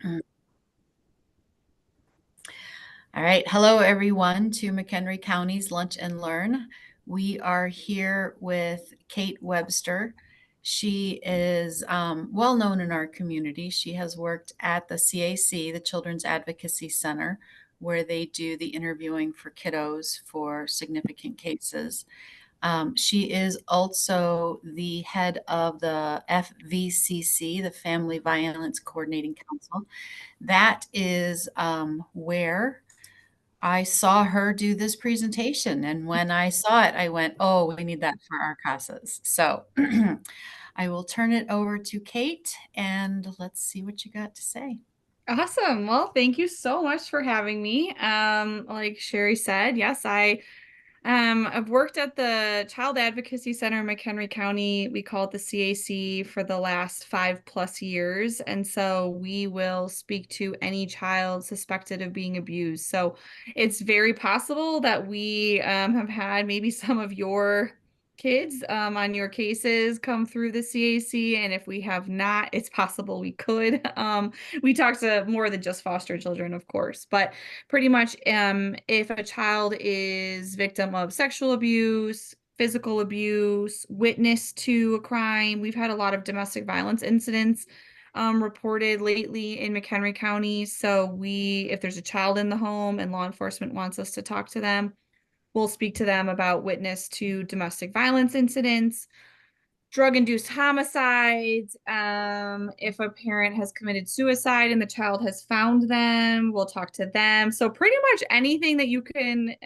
All right. Hello, everyone, to McHenry County's Lunch and Learn. We are here with Kate Webster. She is well known in our community. She has worked at the CAC, the Children's Advocacy Center, where they do the interviewing for kiddos for significant cases. She is also the head of the FVCC, the Family Violence Coordinating Council. That is where I saw her do this presentation, and when I saw it, I went, "Oh, we need that for our CASAs." So I will turn it over to Kate, and let's see what you got to say. Awesome. Well, thank you so much for having me. Like Sherry said, yes, I've worked at the Child Advocacy Center in McHenry County. We call it the CAC for the last 5+ years. And so we will speak to any child suspected of being abused. So it's very possible that we have had maybe some of your kids on your cases come through the CAC. And if we have not, it's possible we could. We talk to more than just foster children, of course, but pretty much if a child is victim of sexual abuse, physical abuse, witness to a crime, we've had a lot of domestic violence incidents reported lately in McHenry County. So if there's a child in the home and law enforcement wants us to talk to them, we'll speak to them about witness to domestic violence incidents, drug-induced homicides. If a parent has committed suicide and the child has found them, we'll talk to them. So pretty much anything that you can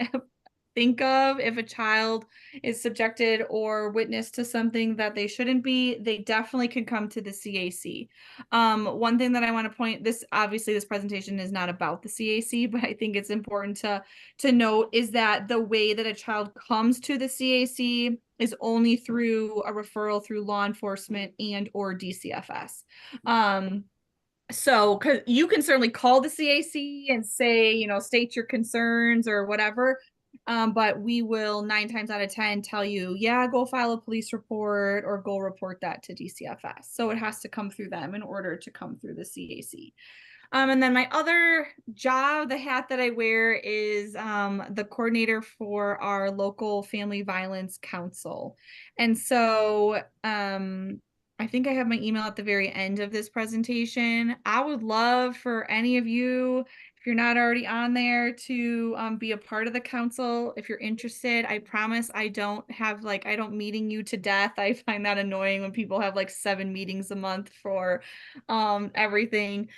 think of if a child is subjected or witness to something that they shouldn't be, they definitely can come to the CAC. One thing that I want to point this, obviously this presentation is not about the CAC, but I think it's important to note is that the way that a child comes to the CAC is only through a referral through law enforcement and or DCFS. So because you can certainly call the CAC and say, state your concerns or whatever. But we will 9 times out of 10 tell you, yeah, go file a police report or go report that to DCFS. So it has to come through them in order to come through the CAC. And then my other job, the hat that I wear is the coordinator for our local family violence council. And so I think I have my email at the very end of this presentation. I would love for any of you, if you're not already on there, to be a part of the council. If you're interested, I promise I don't meeting you to death. I find that annoying when people have like 7 meetings a month for everything.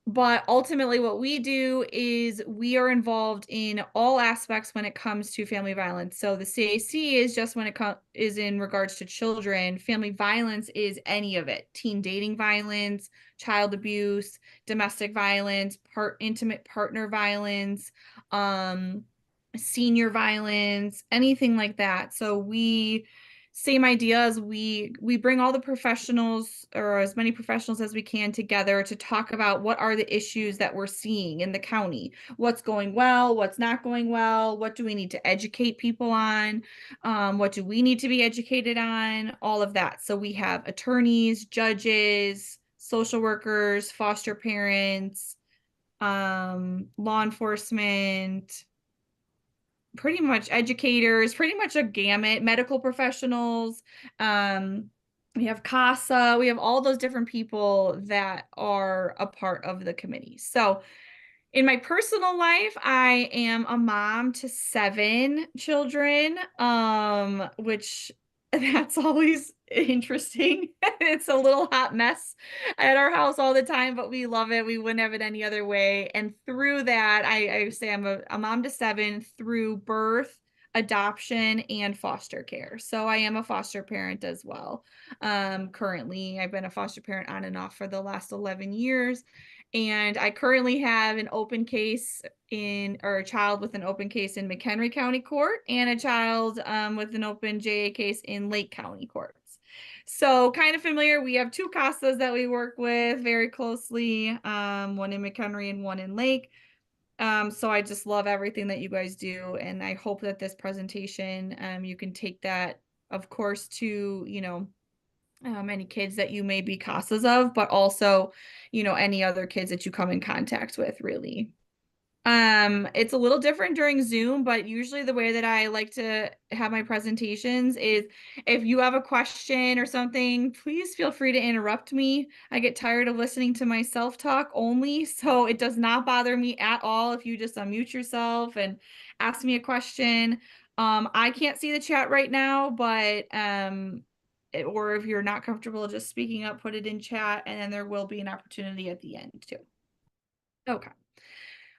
But ultimately, what we do is we are involved in all aspects when it comes to family violence. So the CAC is just when it is in regards to children. Family violence is any of it: teen dating violence, child abuse, domestic violence, intimate partner violence, senior violence, anything like that. So same idea as we bring all the professionals or as many professionals as we can together to talk about what are the issues that we're seeing in the county, what's going well, what's not going well, what do we need to educate people on, what do we need to be educated on, all of that. So we have attorneys, judges, social workers, foster parents, law enforcement, pretty much educators, pretty much a gamut, medical professionals. We have CASA, we have all those different people that are a part of the committee. So in my personal life, I am a mom to 7 children, which that's always interesting. It's a little hot mess at our house all the time, but we love it. We wouldn't have it any other way. And through that, I say I'm a mom to 7 through birth, adoption, and foster care. So I am a foster parent as well. Currently, I've been a foster parent on and off for the last 11 years. And I currently have an open case or a child with an open case in McHenry County Court and a child with an open JA case in Lake County Courts. So kind of familiar. We have 2 CASAs that we work with very closely, one in McHenry and one in Lake. So I just love everything that you guys do. And I hope that this presentation, you can take that, of course, to, any kids that you may be CASAs of, but also, any other kids that you come in contact with, really. It's a little different during Zoom, but usually the way that I like to have my presentations is if you have a question or something, please feel free to interrupt me. I get tired of listening to myself talk only, so it does not bother me at all if you just unmute yourself and ask me a question. I can't see the chat right now, but or if you're not comfortable just speaking up, put it in chat, and then there will be an opportunity at the end too. Okay.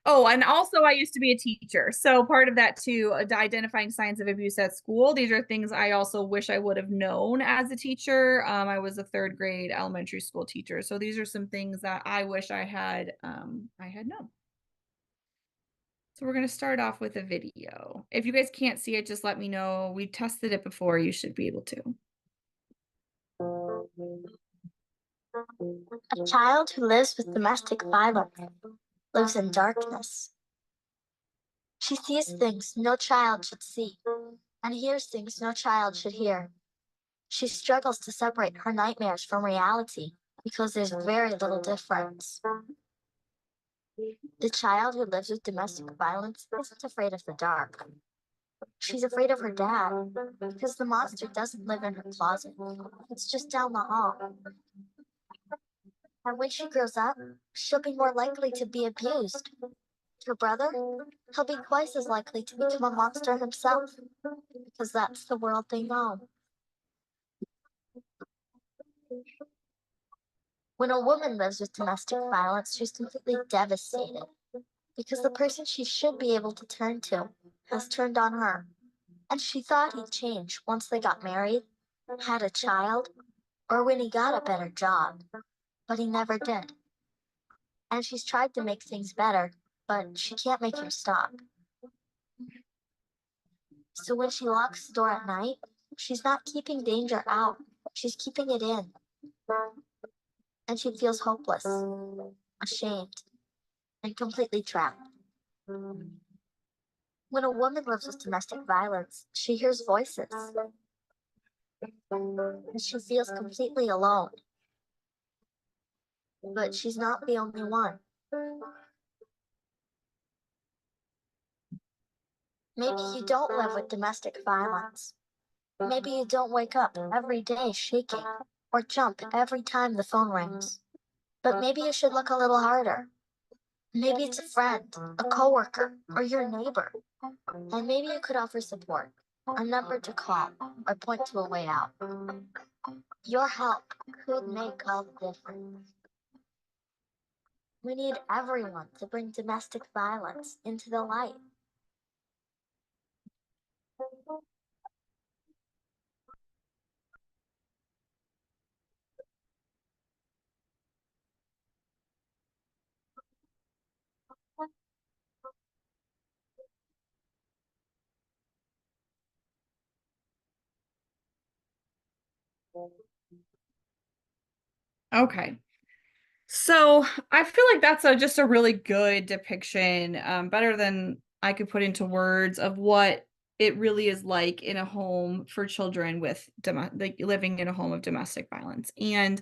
Oh, and also I used to be a teacher. So part of that too, identifying signs of abuse at school. These are things I also wish I would have known as a teacher. I was a third grade elementary school teacher. So these are some things that I wish I had known. So we're going to start off with a video. If you guys can't see it, just let me know. We tested it before. You should be able to. A child who lives with domestic violence lives in darkness. She sees things no child should see and hears things no child should hear. She struggles to separate her nightmares from reality because there's very little difference. The child who lives with domestic violence isn't afraid of the dark. She's afraid of her dad because the monster doesn't live in her closet. It's just down the hall. And when she grows up, she'll be more likely to be abused. Her brother, he'll be twice as likely to become a monster himself because that's the world they know. When a woman lives with domestic violence, she's completely devastated because the person she should be able to turn to has turned on her. And she thought he'd change once they got married, had a child, or when he got a better job. But he never did. And she's tried to make things better, but she can't make him stop. So when she locks the door at night, she's not keeping danger out, she's keeping it in. And she feels hopeless, ashamed, and completely trapped. When a woman lives with domestic violence, she hears voices, and she feels completely alone. But she's not the only one. Maybe you don't live with domestic violence. Maybe you don't wake up every day shaking or jump every time the phone rings. But maybe you should look a little harder. Maybe it's a friend, a coworker, or your neighbor. And maybe you could offer support, a number to call, or point to a way out. Your help could make all the difference. We need everyone to bring domestic violence into the light. Okay. So I feel like that's just a really good depiction, better than I could put into words of what it really is like in a home for children with like living in a home of domestic violence. And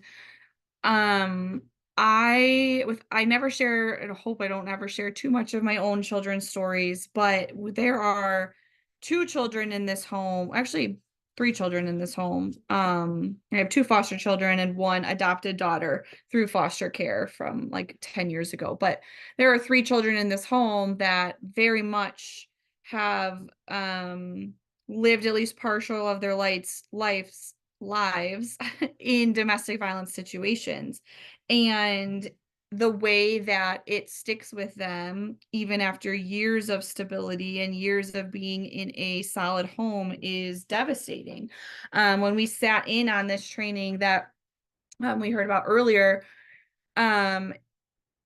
um, I never share, and I hope I don't ever share too much of my own children's stories, but there are two children in this home, actually three children in this home. I have two foster children and one adopted daughter through foster care from like 10 years ago. But there are three children in this home that very much have lived at least partial of their lives in domestic violence situations. And the way that it sticks with them, even after years of stability and years of being in a solid home, is devastating. When we sat in on this training that we heard about earlier,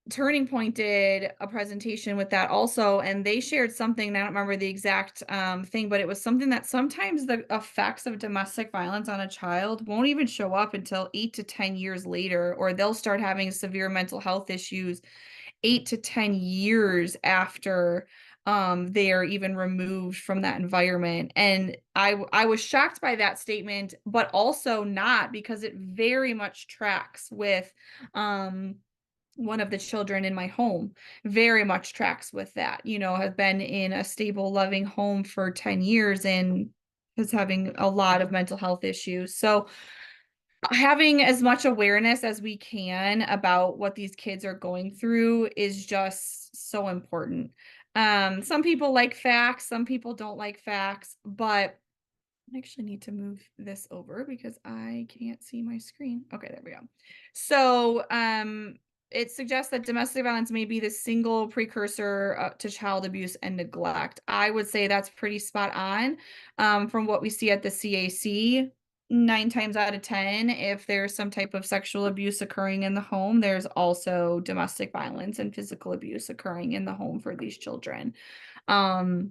Turning Point did a presentation with that also, and they shared something, and I don't remember the exact thing, but it was something that sometimes the effects of domestic violence on a child won't even show up until 8 to 10 years later, or they'll start having severe mental health issues 8 to 10 years after they are even removed from that environment. And I was shocked by that statement, but also not, because it very much tracks with one of the children in my home. Very much tracks with that. Have been in a stable, loving home for 10 years and is having a lot of mental health issues. So having as much awareness as we can about what these kids are going through is just so important. Some people like facts, some people don't like facts, but I actually need to move this over because I can't see my screen. Okay, there we go. So, it suggests that domestic violence may be the single precursor to child abuse and neglect. I would say that's pretty spot on. From what we see at the CAC, 9 times out of 10, if there's some type of sexual abuse occurring in the home, there's also domestic violence and physical abuse occurring in the home for these children. 30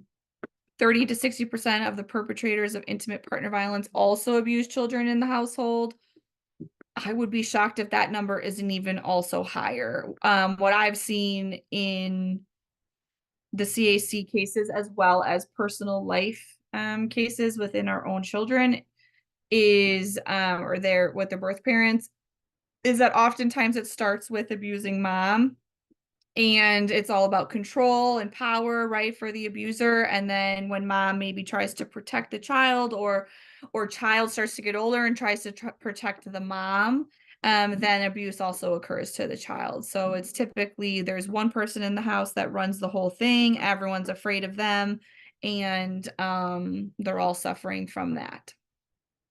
to 60% of the perpetrators of intimate partner violence also abuse children in the household. I would be shocked if that number isn't even also higher. What I've seen in the CAC cases, as well as personal life cases within our own children, is or with their birth parents, is that oftentimes it starts with abusing mom. And it's all about control and power, right, for the abuser. And then when mom maybe tries to protect the child, or child starts to get older and tries to protect the mom, then abuse also occurs to the child. So it's typically there's one person in the house that runs the whole thing. Everyone's afraid of them, and they're all suffering from that.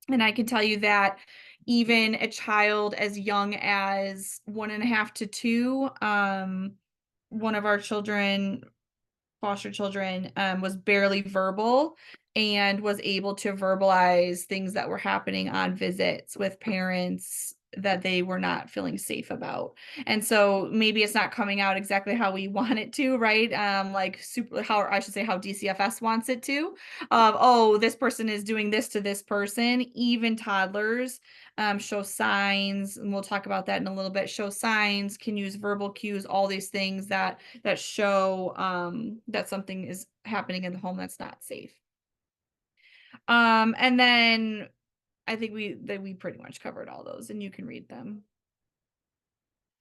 And I can tell you that even a child as young as 1.5 to 2, one of our children, foster children, was barely verbal and was able to verbalize things that were happening on visits with parents that they were not feeling safe about. And so maybe it's not coming out exactly how we want it to, right? How I should say how DCFS wants it to. Oh, this person is doing this to this person. Even toddlers show signs, and we'll talk about that in a little bit. Show signs, can use verbal cues, all these things that show that something is happening in the home that's not safe. And then I think we pretty much covered all those, and you can read them.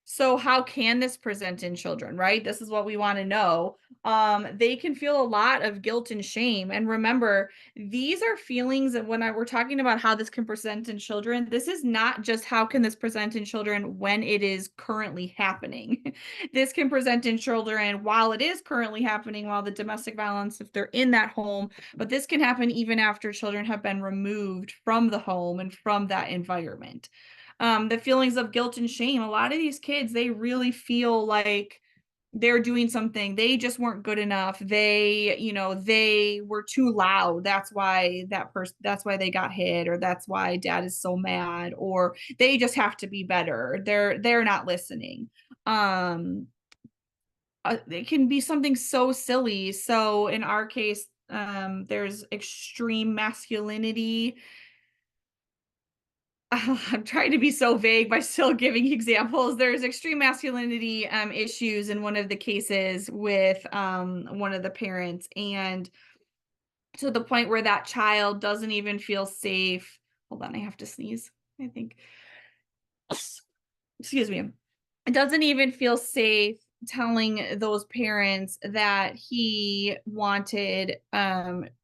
So how can this present in children, right? This is what we want to know. They can feel a lot of guilt and shame. And remember, these are feelings that we're talking about how this can present in children, this is not just how can this present in children when it is currently happening. This can present in children while it is currently happening, while the domestic violence, if they're in that home, but this can happen even after children have been removed from the home and from that environment. The feelings of guilt and shame. A lot of these kids, they really feel like they're doing something. They just weren't good enough. They were too loud. That's why that's why they got hit, or that's why dad is so mad, or they just have to be better. They're not listening. It can be something so silly. So in our case, there's extreme masculinity. I'm trying to be so vague by still giving examples. There's extreme masculinity issues in one of the cases with one of the parents, and to the point where that child doesn't even feel safe. Hold on, I have to sneeze, I think. Excuse me. It doesn't even feel safe telling those parents that he wanted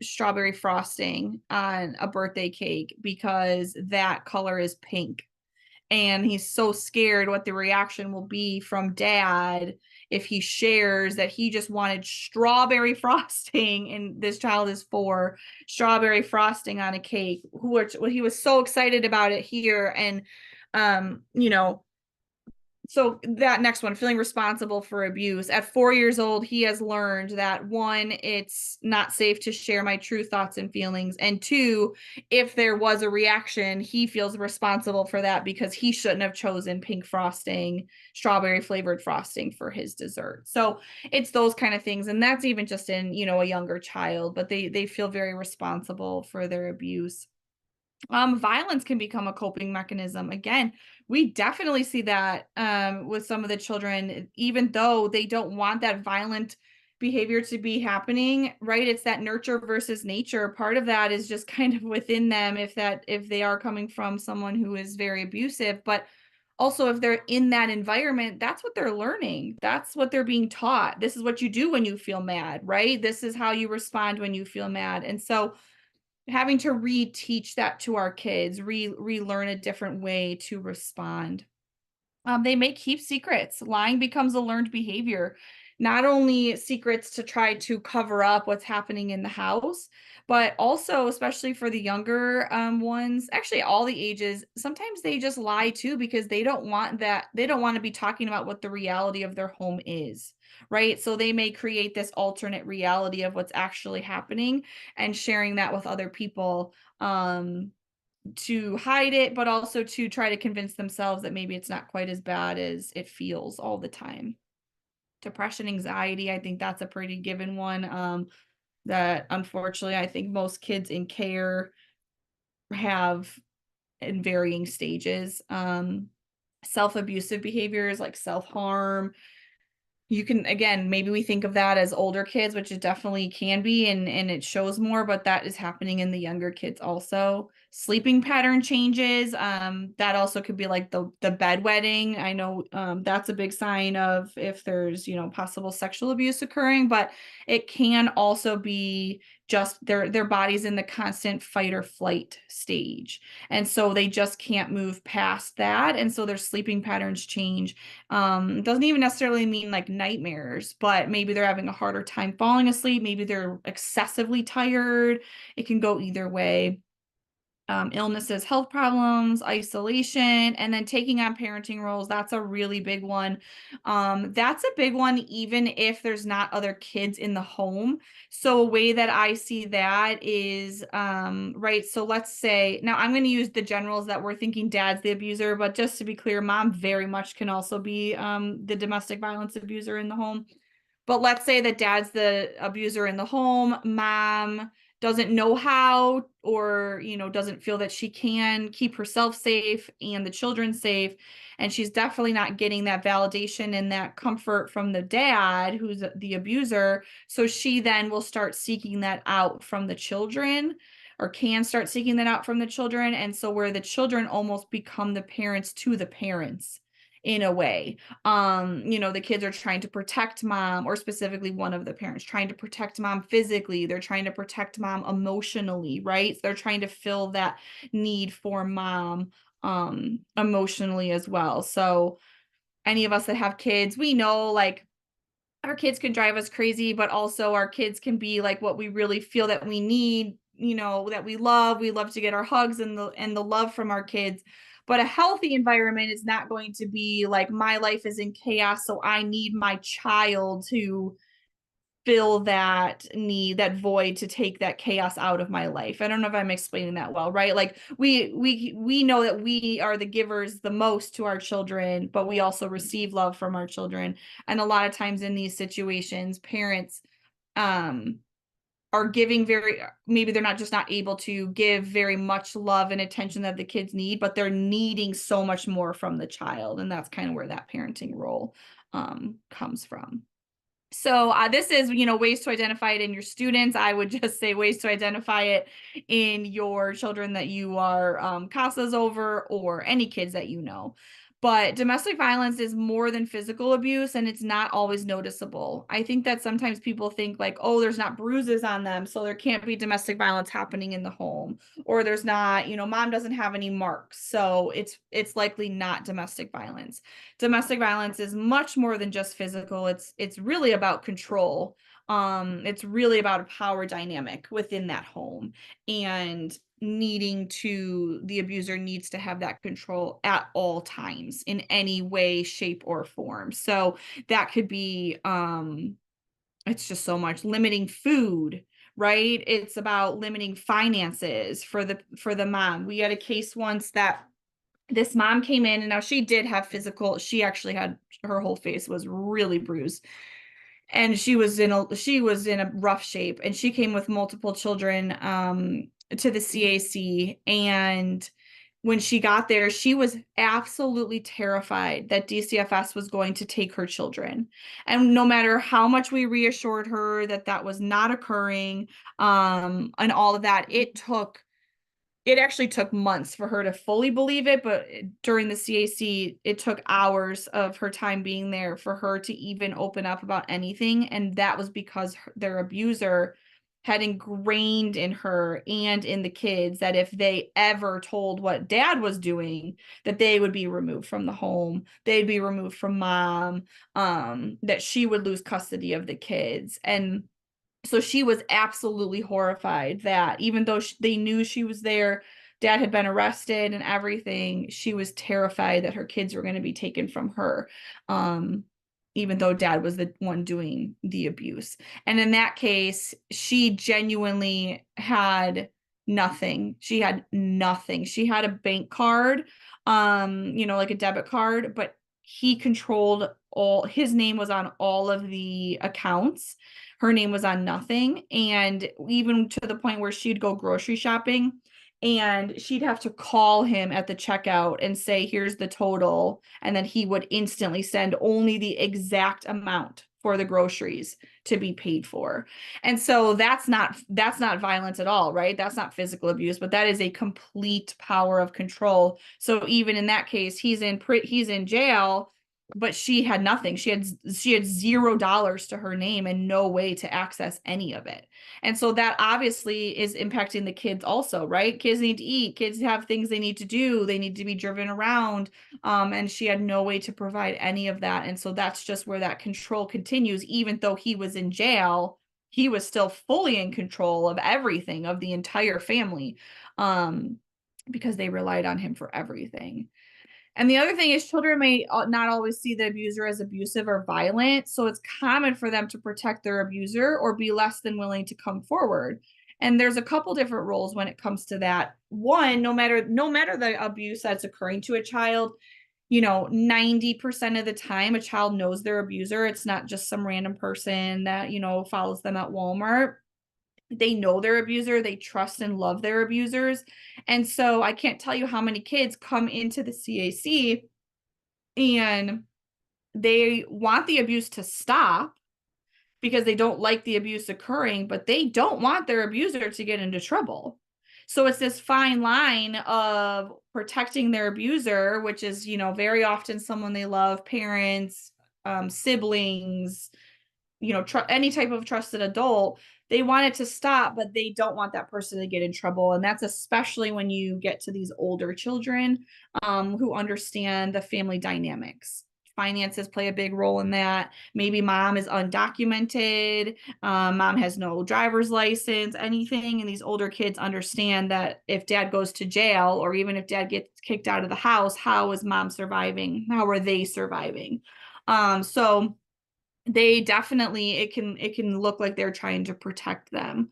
strawberry frosting on a birthday cake because that color is pink, and he's so scared what the reaction will be from dad if he shares that he just wanted strawberry frosting, and this child is 4, strawberry frosting on a cake, he was so excited about it here. And so that next one, feeling responsible for abuse. At 4 years old, he has learned that 1, it's not safe to share my true thoughts and feelings. And 2, if there was a reaction, he feels responsible for that because he shouldn't have chosen pink frosting, strawberry flavored frosting for his dessert. So it's those kind of things. And that's even just in, a younger child, but they feel very responsible for their abuse. Violence can become a coping mechanism. Again, we definitely see that with some of the children, even though they don't want that violent behavior to be happening, right? It's that nurture versus nature. Part of that is just kind of within them if they are coming from someone who is very abusive, but also if they're in that environment, that's what they're learning. That's what they're being taught. This is what you do when you feel mad, right? This is how you respond when you feel mad. And so having to reteach that to our kids, relearn a different way to respond. They may keep secrets. Lying becomes a learned behavior. Not only secrets to try to cover up what's happening in the house, but also, especially for the younger ones, actually all the ages, sometimes they just lie too because they don't want to be talking about what the reality of their home is, right? So they may create this alternate reality of what's actually happening and sharing that with other people. To hide it, but also to try to convince themselves that maybe it's not quite as bad as it feels all the time. Depression, anxiety, I think that's a pretty given one, that unfortunately I think most kids in care have in varying stages. Self-abusive behaviors like self-harm, you can, again, maybe we think of that as older kids, which it definitely can be, and it shows more, but that is happening in the younger kids also. Sleeping pattern changes, that also could be like the bedwetting. I know that's a big sign of if there's, possible sexual abuse occurring, but it can also be just their body's in the constant fight or flight stage. And so they just can't move past that. And so their sleeping patterns change. It doesn't even necessarily mean like nightmares, but maybe they're having a harder time falling asleep. Maybe they're excessively tired. It can go either way. Illnesses, health problems, isolation, and then taking on parenting roles. That's a really big one. That's a big one, even if there's not other kids in the home. So a way that I see that is, right. So let's say, now I'm going to use the generals that we're thinking dad's the abuser, but just to be clear, mom very much can also be the domestic violence abuser in the home. But let's say that dad's the abuser in the home, mom doesn't know how, or, doesn't feel that she can keep herself safe and the children safe. And she's definitely not getting that validation and that comfort from the dad, who's the abuser. So she then will start seeking that out from the children, or can start seeking that out from the children. And so where the children almost become the parents to the parents in a way. The kids are trying to protect mom, or specifically one of the parents trying to protect mom physically. They're trying to protect mom emotionally, right? They're trying to fill that need for mom emotionally as well. So any of us that have kids, we know like our kids can drive us crazy, but also our kids can be like what we really feel that we need, that we love. We love to get our hugs and the love from our kids. But a healthy environment is not going to be like my life is in chaos, so I need my child to fill that need, that void, to take that chaos out of my life. I don't know if I'm explaining that well, right? Like we know that we are the givers the most to our children, but we also receive love from our children. And a lot of times in these situations, parents are giving maybe they're not able to give very much love and attention that the kids need, but they're needing so much more from the child. And that's kind of where that parenting role comes from. So this is, ways to identify it in your students. I would just say ways to identify it in your children that you are CASAs over, or any kids that you know. But domestic violence is more than physical abuse, and it's not always noticeable. I think that sometimes people think like, oh, there's not bruises on them, so there can't be domestic violence happening in the home. Or there's not, mom doesn't have any marks, so it's likely not domestic violence. Domestic violence is much more than just physical. It's really about control. It's really about a power dynamic within that home, and the abuser needs to have that control at all times in any way, shape, or form. So that could be, it's just so much limiting food, right? It's about limiting finances for the mom. We had a case once that this mom came in, and now she did have she actually had, her whole face was really bruised, and she was in a rough shape, and she came with multiple children to the CAC, and when she got there, she was absolutely terrified that DCFS was going to take her children. And no matter how much we reassured her that that was not occurring, and all of that, it actually took months for her to fully believe it, but during the CAC, it took hours of her time being there for her to even open up about anything. And that was because their abuser had ingrained in her and in the kids that if they ever told what dad was doing, that they would be removed from the home, they'd be removed from mom, that she would lose custody of the kids. And so she was absolutely horrified that even though they knew she was there, dad had been arrested and everything, she was terrified that her kids were going to be taken from her, even though dad was the one doing the abuse. And in that case, she genuinely had nothing. She had nothing. She had a bank card, like a debit card, but he controlled his name was on all of the accounts. Her name was on nothing. And even to the point where she'd go grocery shopping and she'd have to call him at the checkout and say, here's the total. And then he would instantly send only the exact amount for the groceries to be paid for. And so that's not violence at all, right? That's not physical abuse, but that is a complete power of control. So even in that case, he's in jail, but she had nothing. She had $0 to her name and no way to access any of it. And so that obviously is impacting the kids also, right? Kids need to eat, kids have things they need to do, they need to be driven around. And she had no way to provide any of that. And so that's just where that control continues. Even though he was in jail, he was still fully in control of everything, of the entire family, because they relied on him for everything. And the other thing is children may not always see the abuser as abusive or violent, so it's common for them to protect their abuser or be less than willing to come forward. And there's a couple different roles when it comes to that. One, no matter the abuse that's occurring to a child, 90% of the time a child knows their abuser. It's not just some random person that, follows them at Walmart. They know their abuser, they trust and love their abusers. And so I can't tell you how many kids come into the CAC and they want the abuse to stop because they don't like the abuse occurring, but they don't want their abuser to get into trouble. So it's this fine line of protecting their abuser, which is, very often someone they love, parents, siblings, any type of trusted adult. They want it to stop, but they don't want that person to get in trouble. And that's especially when you get to these older children, who understand the family dynamics. Finances play a big role in that. Maybe mom is undocumented, mom has no driver's license, anything. And these older kids understand that if dad goes to jail, or even if dad gets kicked out of the house, how is mom surviving? How are they surviving? So they definitely, it can look like they're trying to protect them.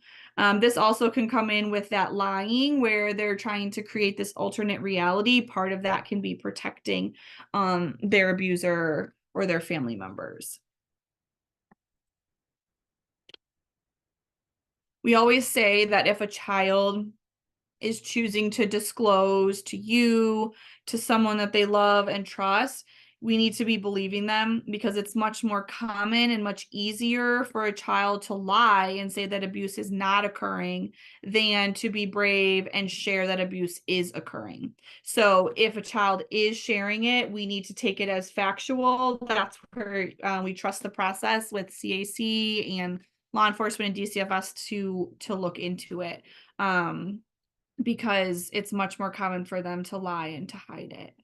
This also can come in with that lying where they're trying to create this alternate reality. Part of that can be protecting their abuser or their family members. We always say that if a child is choosing to disclose to you, to someone that they love and trust, we need to be believing them, because it's much more common and much easier for a child to lie and say that abuse is not occurring than to be brave and share that abuse is occurring. So if a child is sharing it, we need to take it as factual. That's where we trust the process with CAC and law enforcement and DCFS to look into it. Because it's much more common for them to lie and to hide it.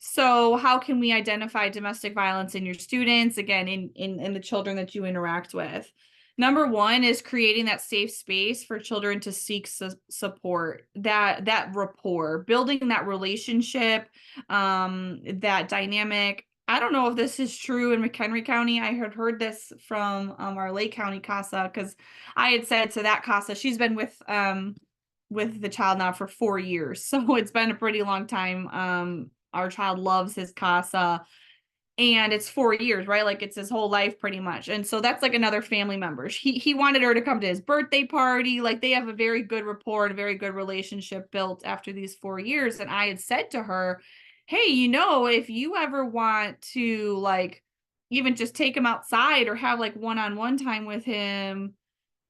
So how can we identify domestic violence in your students, again, in the children that you interact with? Number one is creating that safe space for children to seek support, that rapport, building that relationship, that dynamic. I don't know if this is true in McHenry County. I had heard this from our Lake County CASA, because I had said to that CASA, she's been with the child now for 4 years. So it's been a pretty long time. Our child loves his CASA. and it's 4 years, right? Like it's his whole life pretty much. And so that's like another family member. He wanted her to come to his birthday party. Like they have a very good rapport and a very good relationship built after these 4 years. And I had said to her, hey, if you ever want to like even just take him outside or have like one-on-one time with him,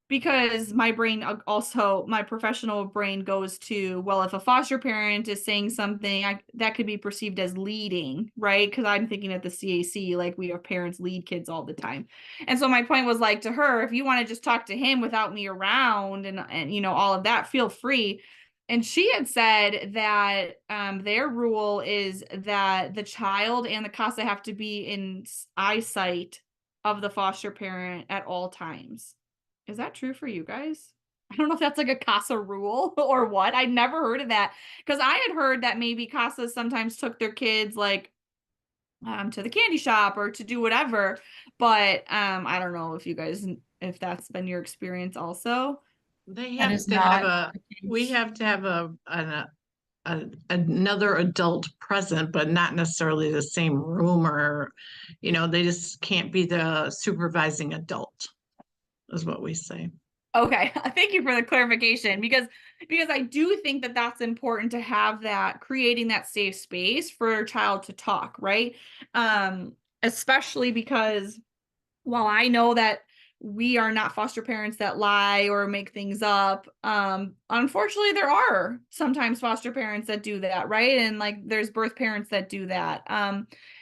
because my brain also, my professional brain goes to, well, if a foster parent is saying something, that could be perceived as leading, right? Because I'm thinking at the CAC, like we have parents lead kids all the time. And so my point was like to her, if you want to just talk to him without me around and all of that, feel free. And she had said that their rule is that the child and the CASA have to be in eyesight of the foster parent at all times. Is that true for you guys? I don't know if that's like a CASA rule or what. I'd never heard of that, because I had heard that maybe CASAs sometimes took their kids like to the candy shop or to do whatever. But I don't know if that's been your experience also. They That have is to have not. we have to have another adult present, but not necessarily the same room, or, they just can't be the supervising adult, is what we say. Okay, thank you for the clarification, because I do think that that's important to have, that creating that safe space for a child to talk, right? Especially because while I know that we are not foster parents that lie or make things up, unfortunately there are sometimes foster parents that do that, right? And like there's birth parents that do that.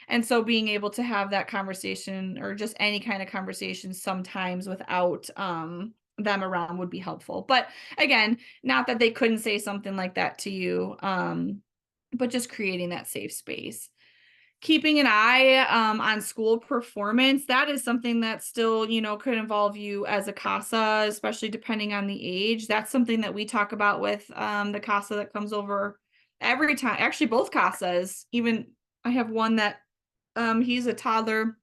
And so being able to have that conversation, or just any kind of conversation sometimes without them around, would be helpful. But again, not that they couldn't say something like that to you, but just creating that safe space. Keeping an eye on school performance, that is something that still, could involve you as a CASA, especially depending on the age. That's something that we talk about with the CASA that comes over every time. Actually, both CASAs. Even I have one that he's a toddler.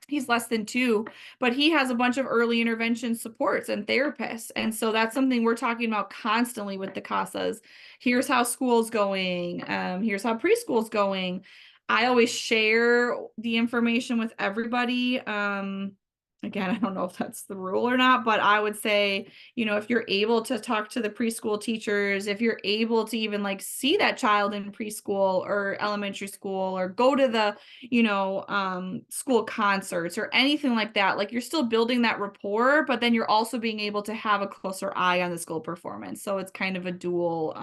He's less than 2, but he has a bunch of early intervention supports and therapists. And so that's something we're talking about constantly with the CASAs. Here's how school's going. Here's how preschool's going. I always share the information with everybody. Again, I don't know if that's the rule or not, but I would say, if you're able to talk to the preschool teachers, if you're able to even like see that child in preschool or elementary school, or go to the, school concerts or anything like that, like you're still building that rapport, but then you're also being able to have a closer eye on the school performance. So it's kind of a dual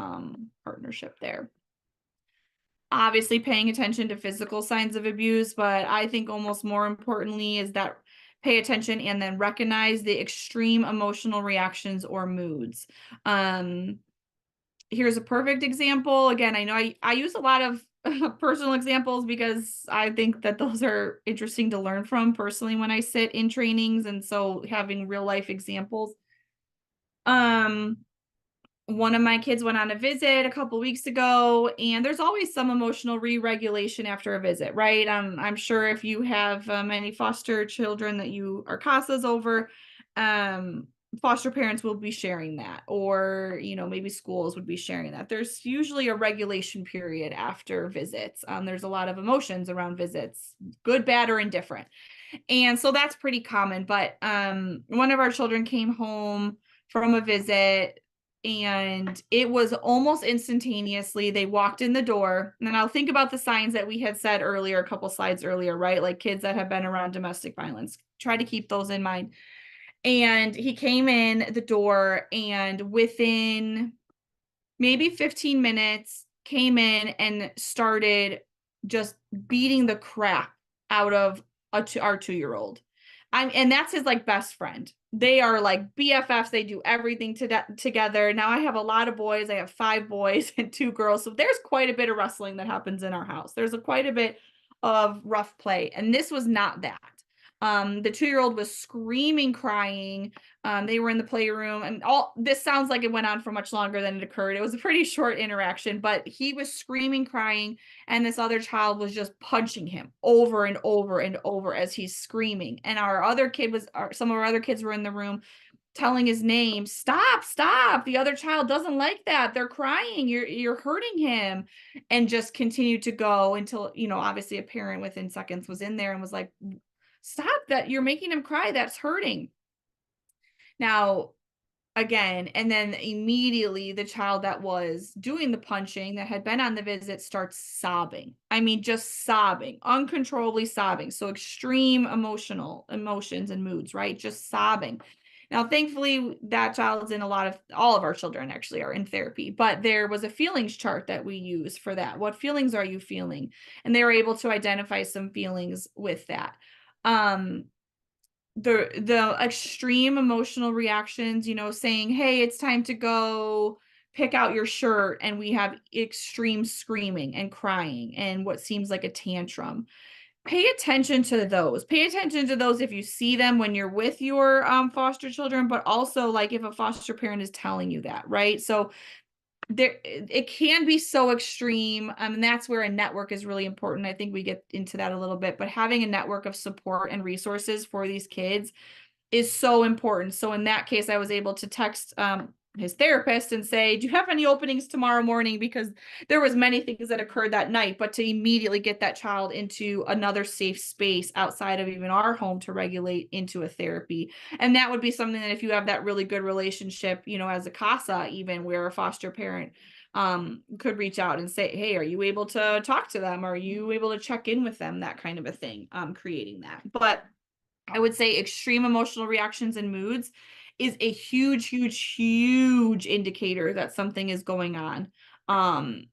partnership there. Obviously paying attention to physical signs of abuse, but I think almost more importantly is that pay attention and then recognize the extreme emotional reactions or moods. Here's a perfect example. Again, I know I use a lot of personal examples because I think that those are interesting to learn from personally when I sit in trainings, and so having real life examples. One of my kids went on a visit a couple weeks ago, and there's always some emotional re-regulation after a visit, right? I'm sure if you have any foster children that you are CASAs over, foster parents will be sharing that, or maybe schools would be sharing that. There's usually a regulation period after visits. There's a lot of emotions around visits, good, bad, or indifferent, and so that's pretty common. But one of our children came home from a visit, and it was almost instantaneously they walked in the door. And then I'll think about the signs that we had said earlier, a couple slides earlier, right? Like kids that have been around domestic violence, try to keep those in mind. And he came in the door, and within maybe 15 minutes came in and started just beating the crap out of our 2-year-old. And that's his like best friend. They are like BFFs. They do everything together. Now I have a lot of boys. I have 5 boys and 2 girls. So there's quite a bit of wrestling that happens in our house. There's quite a bit of rough play. And this was not that. The 2-year-old was screaming, crying. They were in the playroom, and all this sounds like it went on for much longer than it occurred. It was a pretty short interaction, but he was screaming, crying, and this other child was just punching him over and over and over as he's screaming. And some of our other kids were in the room. telling his name, stop, stop. The other child doesn't like that. They're crying. You're hurting him. And just continued to go until, you know, obviously a parent within seconds was in there and was like, stop that. You're making him cry. That's hurting. Now, again, and then immediately the child that was doing the punching that had been on the visit starts sobbing. I mean, just sobbing, uncontrollably sobbing. So extreme emotions and moods, right? Just sobbing. Now, thankfully, that child's in all of our children actually are in therapy, but there was a feelings chart that we use for that. What feelings are you feeling? And they were able to identify some feelings with that. The extreme emotional reactions, you know, saying, hey, it's time to go pick out your shirt, and we have extreme screaming and crying and what seems like a tantrum. Pay attention to those. Pay attention to those if you see them when you're with your foster children, but also like if a foster parent is telling you that, right? So there, it can be so extreme, and that's where a network is really important. I think we get into that a little bit, but having a network of support and resources for these kids is so important. So in that case, I was able to text his therapist and say, do you have any openings tomorrow morning? Because there was many things that occurred that night, but to immediately get that child into another safe space outside of even our home to regulate into a therapy. And that would be something that if you have that really good relationship, you know, as a CASA, even where a foster parent could reach out and say, hey, are you able to talk to them? Are you able to check in with them? That kind of a thing, creating that. But I would say extreme emotional reactions and moods is a huge, huge, huge indicator that something is going on.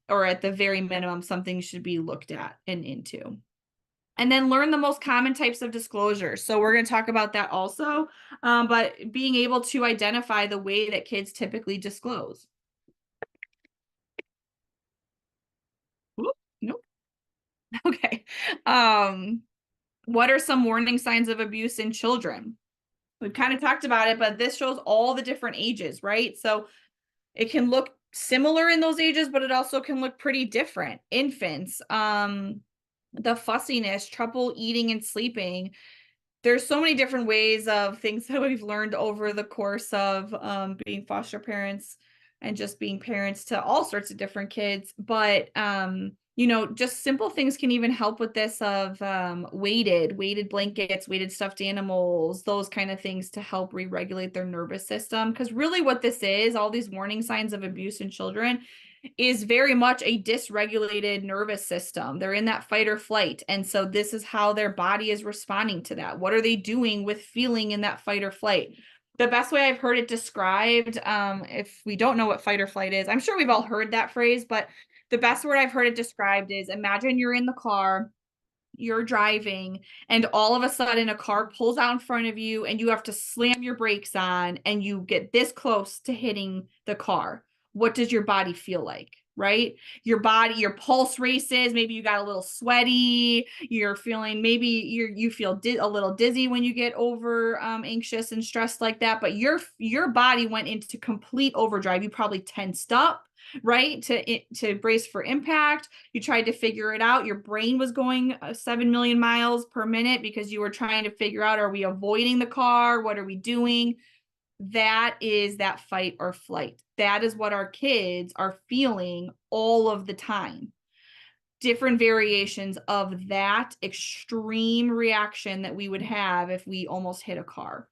Or at the very minimum, something should be looked at and into. And then learn the most common types of disclosures. So we're going to talk about that also, but being able to identify the way that kids typically disclose. Oop, nope. Okay. What are some warning signs of abuse in children? We've kind of talked about it, but this shows all the different ages, right? So it can look similar in those ages, but it also can look pretty different. Infants, the fussiness, trouble eating and sleeping. There's so many different ways of things that we've learned over the course of being foster parents and just being parents to all sorts of different kids. But you know, just simple things can even help with this of weighted blankets, weighted stuffed animals, those kind of things to help re-regulate their nervous system. Because really what this is, all these warning signs of abuse in children, is very much a dysregulated nervous system. They're in that fight or flight. And so this is how their body is responding to that. What are they doing with feeling in that fight or flight? The best way I've heard it described, if we don't know what fight or flight is, I'm sure we've all heard that phrase, but the best word I've heard it described is, imagine you're in the car, you're driving, and all of a sudden a car pulls out in front of you and you have to slam your brakes on and you get this close to hitting the car. What does your body feel like? Right? Your body, your pulse races, maybe you got a little sweaty, you're feeling, maybe you feel a little dizzy when you get over anxious and stressed like that, but your body went into complete overdrive. You probably tensed up, right? To brace for impact. You tried to figure it out. Your brain was going 7 million miles per minute because you were trying to figure out, are we avoiding the car? What are we doing? That is that fight or flight. That is what our kids are feeling all of the time. Different variations of that extreme reaction that we would have if we almost hit a car.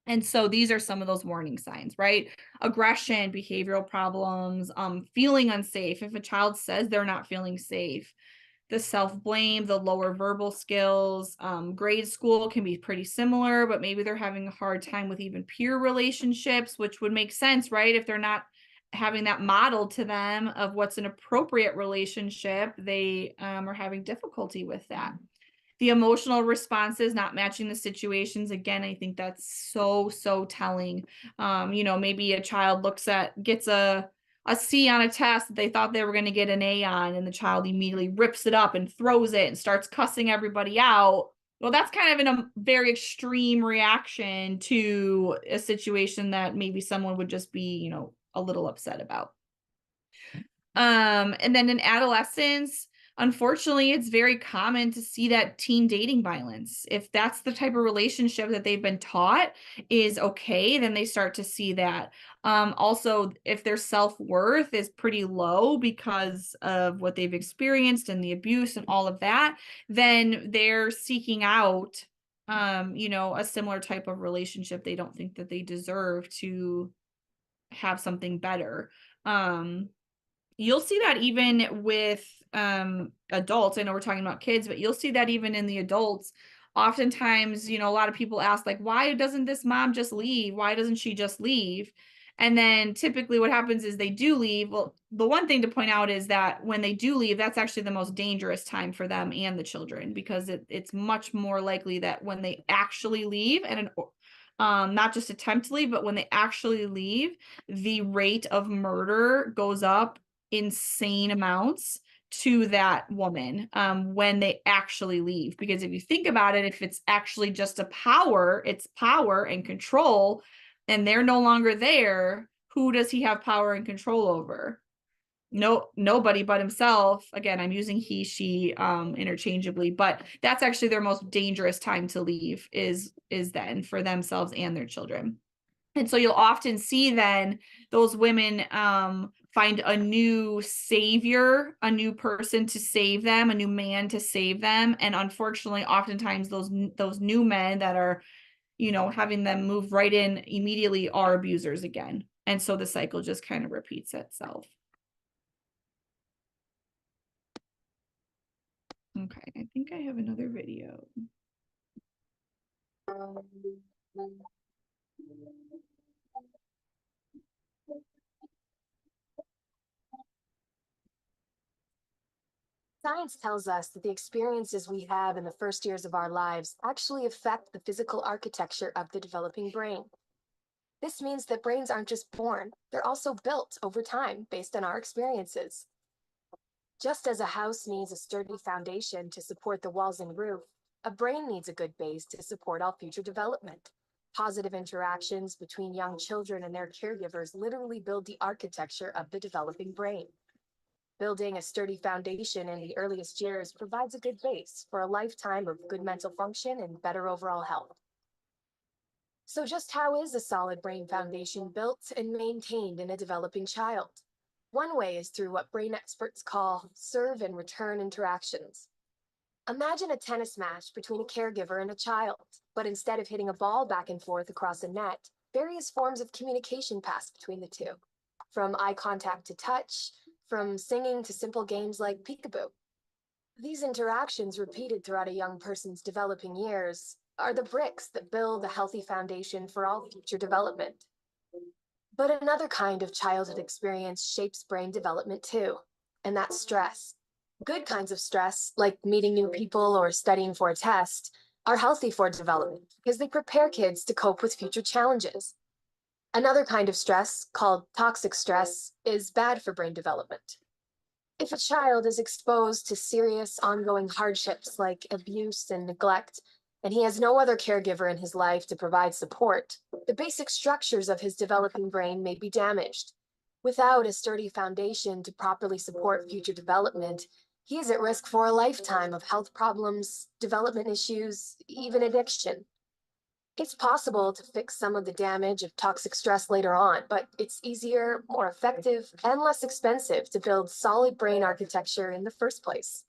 And so these are some of those warning signs, right? Aggression, behavioral problems, feeling unsafe. If a child says they're not feeling safe, the self-blame, the lower verbal skills. Grade school can be pretty similar, but maybe they're having a hard time with even peer relationships, which would make sense, right? If they're not having that modeled to them of what's an appropriate relationship, they are having difficulty with that. The emotional responses not matching the situations. Again, I think that's so telling. You know, maybe a child gets a C on a test that they thought they were going to get an A on, and the child immediately rips it up and throws it and starts cussing everybody out. Well, that's kind of in a very extreme reaction to a situation that maybe someone would just be, you know, a little upset about. And then in adolescence, unfortunately, it's very common to see that teen dating violence. If that's the type of relationship that they've been taught is okay, then they start to see that. Also, if their self-worth is pretty low because of what they've experienced and the abuse and all of that, then they're seeking out, a similar type of relationship. They don't think that they deserve to have something better. You'll see that even with adults. I know we're talking about kids, but you'll see that even in the adults. Oftentimes, a lot of people ask, like, why doesn't this mom just leave? Why doesn't she just leave? And then typically what happens is they do leave. Well, the one thing to point out is that when they do leave, that's actually the most dangerous time for them and the children, because it's much more likely that when they actually leave and not just attempt to leave, but when they actually leave, the rate of murder goes up insane amounts to that woman when they actually leave. Because if you think about it, if it's actually just it's power and control, and they're no longer there, who does he have power and control over? No, nobody but himself. Again, I'm using he, she interchangeably, but that's actually their most dangerous time to leave is then for themselves and their children. And so you'll often see then those women find a new savior, a new person to save them, a new man to save them. And unfortunately, oftentimes those new men that are, having them move right in immediately are abusers again. And so the cycle just kind of repeats itself. Okay, I think I have another video. Science tells us that the experiences we have in the first years of our lives actually affect the physical architecture of the developing brain. This means that brains aren't just born, they're also built over time based on our experiences. Just as a house needs a sturdy foundation to support the walls and roof, a brain needs a good base to support all future development. Positive interactions between young children and their caregivers literally build the architecture of the developing brain. Building a sturdy foundation in the earliest years provides a good base for a lifetime of good mental function and better overall health. So just how is a solid brain foundation built and maintained in a developing child? One way is through what brain experts call serve and return interactions. Imagine a tennis match between a caregiver and a child, but instead of hitting a ball back and forth across a net, various forms of communication pass between the two, from eye contact to touch, from singing to simple games like peekaboo. These interactions, repeated throughout a young person's developing years, are the bricks that build a healthy foundation for all future development. But another kind of childhood experience shapes brain development too, and that's stress. Good kinds of stress, like meeting new people or studying for a test, are healthy for development because they prepare kids to cope with future challenges. Another kind of stress, called toxic stress, is bad for brain development. If a child is exposed to serious ongoing hardships like abuse and neglect, and he has no other caregiver in his life to provide support, the basic structures of his developing brain may be damaged. Without a sturdy foundation to properly support future development, he is at risk for a lifetime of health problems, development issues, even addiction. It's possible to fix some of the damage of toxic stress later on, but it's easier, more effective, and less expensive to build solid brain architecture in the first place.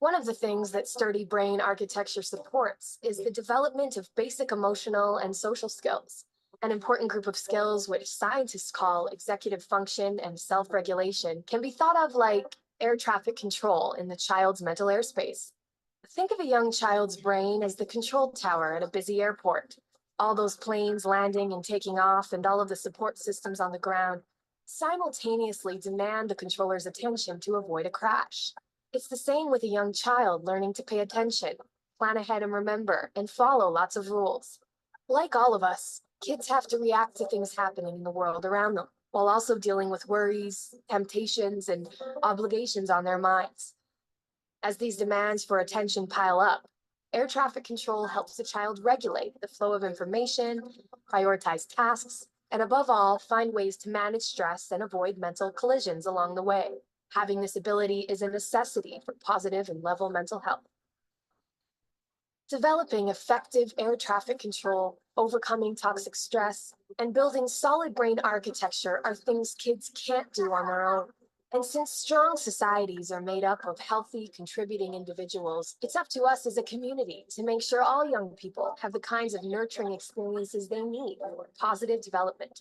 One of the things that sturdy brain architecture supports is the development of basic emotional and social skills, an important group of skills which scientists call executive function and self-regulation can be thought of like air traffic control in the child's mental airspace. Think of a young child's brain as the control tower at a busy airport. All those planes landing and taking off and all of the support systems on the ground simultaneously demand the controller's attention to avoid a crash. It's the same with a young child learning to pay attention, plan ahead and remember, and follow lots of rules. Like all of us, kids have to react to things happening in the world around them, while also dealing with worries, temptations, and obligations on their minds. As these demands for attention pile up, air traffic control helps the child regulate the flow of information, prioritize tasks, and above all, find ways to manage stress and avoid mental collisions along the way. Having this ability is a necessity for positive and level mental health. Developing effective air traffic control, overcoming toxic stress, and building solid brain architecture are things kids can't do on their own. And since strong societies are made up of healthy, contributing individuals, it's up to us as a community to make sure all young people have the kinds of nurturing experiences they need for positive development.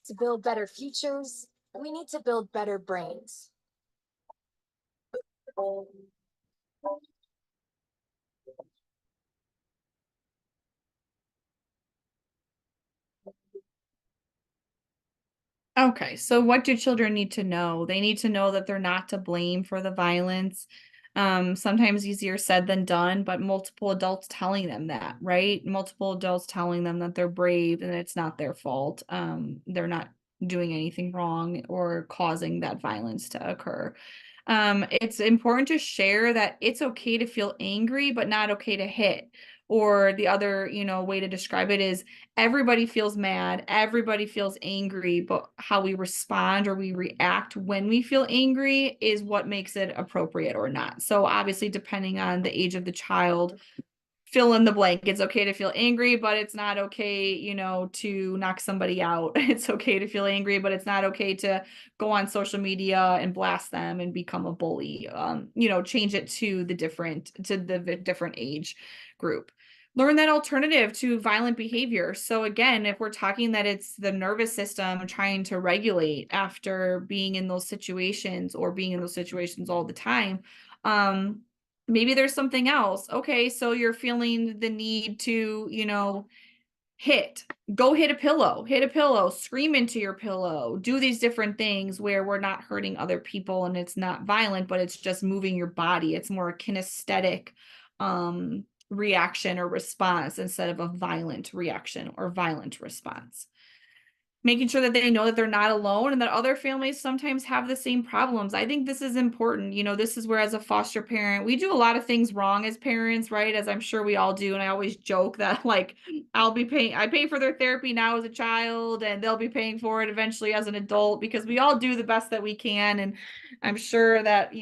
To build better futures, we need to build better brains. Okay, so what do children need to know? They need to know that they're not to blame for the violence. Sometimes easier said than done, but multiple adults telling them that, right? Multiple adults telling them that they're brave and it's not their fault. They're not doing anything wrong or causing that violence to occur. It's important to share that it's okay to feel angry, but not okay to hit. Or the other, way to describe it is everybody feels mad, everybody feels angry, but how we respond or we react when we feel angry is what makes it appropriate or not. So obviously, depending on the age of the child, fill in the blank. It's okay to feel angry, but it's not okay, to knock somebody out. It's okay to feel angry, but it's not okay to go on social media and blast them and become a bully. Change it to the different age group. Learn that alternative to violent behavior. So again, if we're talking that it's the nervous system trying to regulate after being in those situations or being in those situations all the time, maybe there's something else. Okay, so you're feeling the need to, go hit a pillow, scream into your pillow, do these different things where we're not hurting other people and it's not violent, but it's just moving your body. It's more a kinesthetic reaction or response instead of a violent reaction or violent response. Making sure that they know that they're not alone and that other families sometimes have the same problems. I think this is important. This is where, as a foster parent, we do a lot of things wrong as parents, right? As I'm sure we all do. And I always joke that I pay for their therapy now as a child and they'll be paying for it eventually as an adult because we all do the best that we can. And I'm sure that,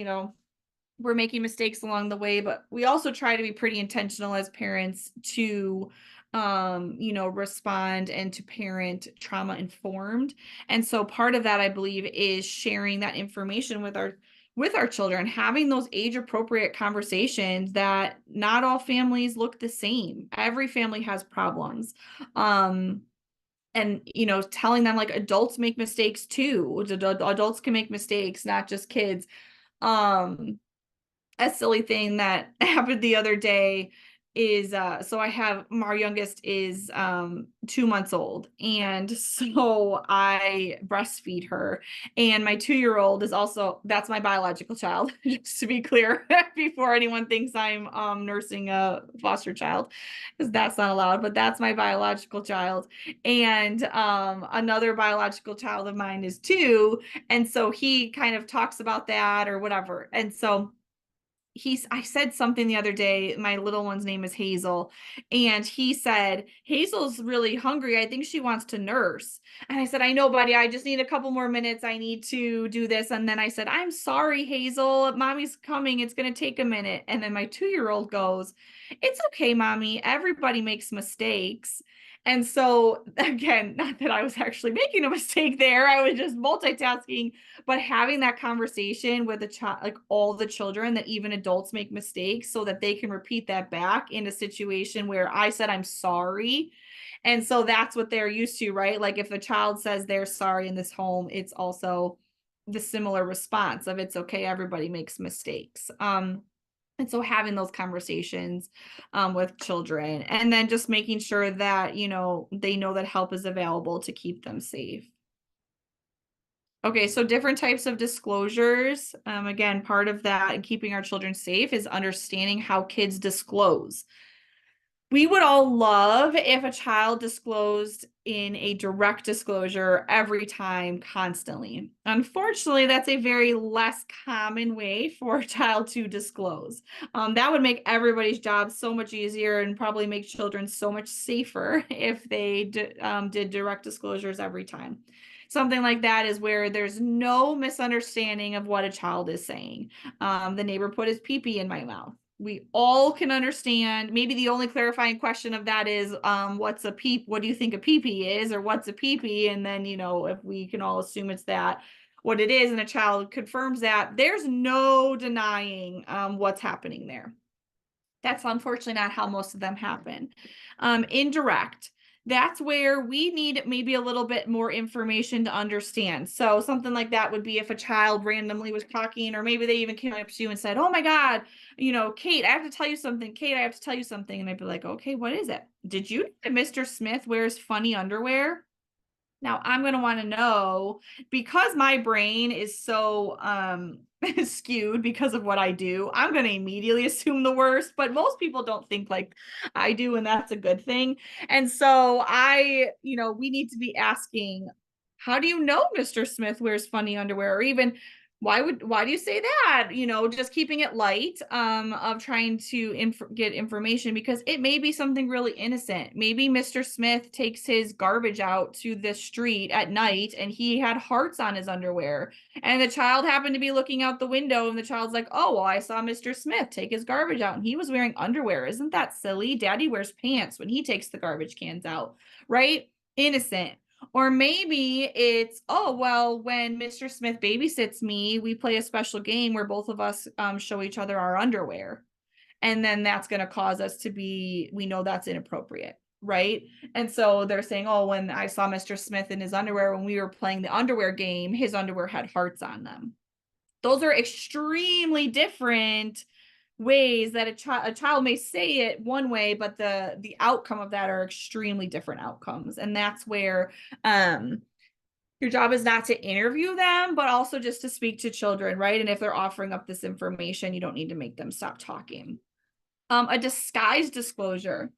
we're making mistakes along the way, but we also try to be pretty intentional as parents to respond and to parent trauma informed. And so part of that, I believe, is sharing that information with our children, having those age appropriate conversations that not all families look the same. Every family has problems. And telling them adults make mistakes too. Adults can make mistakes, not just kids. A silly thing that happened the other day is so our youngest is 2 months old, and so I breastfeed her, and my 2-year-old is also, that's my biological child, just to be clear, before anyone thinks I'm nursing a foster child, because that's not allowed, but that's my biological child. And another biological child of mine is 2, and so he kind of talks about that or whatever. And so I said something the other day, my little one's name is Hazel, and he said, Hazel's really hungry. I think she wants to nurse. And I said, I know, buddy, I just need a couple more minutes. I need to do this. And then I said, I'm sorry, Hazel, mommy's coming. It's going to take a minute. And then my 2-year-old goes, it's okay, mommy. Everybody makes mistakes. And so again, not that I was actually making a mistake there. I was just multitasking, but having that conversation with the child, all the children, that even adults make mistakes, so that they can repeat that back in a situation where I said, I'm sorry. And so that's what they're used to, right? If a child says they're sorry in this home, it's also the similar response of it's okay, everybody makes mistakes. And so having those conversations with children, and then just making sure that, they know that help is available to keep them safe. Okay, so different types of disclosures. Again, part of that and keeping our children safe is understanding how kids disclose. We would all love if a child disclosed in a direct disclosure every time, constantly. Unfortunately, that's a very less common way for a child to disclose. That would make everybody's job so much easier and probably make children so much safer if they did direct disclosures every time. Something like that is where there's no misunderstanding of what a child is saying. The neighbor put his pee-pee in my mouth. We all can understand. Maybe the only clarifying question of that is, what's a peep? What do you think a pee-pee is, or what's a pee-pee? And then, you know, if we can all assume it's that, what it is, and a child confirms that, there's no denying what's happening there. That's unfortunately not how most of them happen. Indirect. That's where we need maybe a little bit more information to understand. So something like that would be if a child randomly was talking, or maybe they even came up to you and said, oh my God, you know, Kate, I have to tell you something. Kate, I have to tell you something. And I'd be like, okay, what is it? Did you know that Mr. Smith wears funny underwear? Now I'm going to want to know, because my brain is so skewed because of what I do. I'm going to immediately assume the worst, but most people don't think like I do, and that's a good thing. And so we need to be asking, how do you know Mr. Smith wears funny underwear? Or even, why do you say that? You know, just keeping it light, of trying to get information, because it may be something really innocent. Maybe Mr. Smith takes his garbage out to the street at night and he had hearts on his underwear, and the child happened to be looking out the window, and the child's like, oh, well, I saw Mr. Smith take his garbage out and he was wearing underwear. Isn't that silly? Daddy wears pants when he takes the garbage cans out, right? Innocent. Or maybe it's, oh, well, when Mr. Smith babysits me, we play a special game where both of us show each other our underwear. And then that's going to cause us to we know that's inappropriate, right? And so they're saying, oh, when I saw Mr. Smith in his underwear, when we were playing the underwear game, his underwear had hearts on them. Those are extremely different ways that a child may say it one way, but the outcome of that are extremely different outcomes. And that's where your job is not to interview them, but also just to speak to children, right? And if they're offering up this information, you don't need to make them stop talking. A disguised disclosure.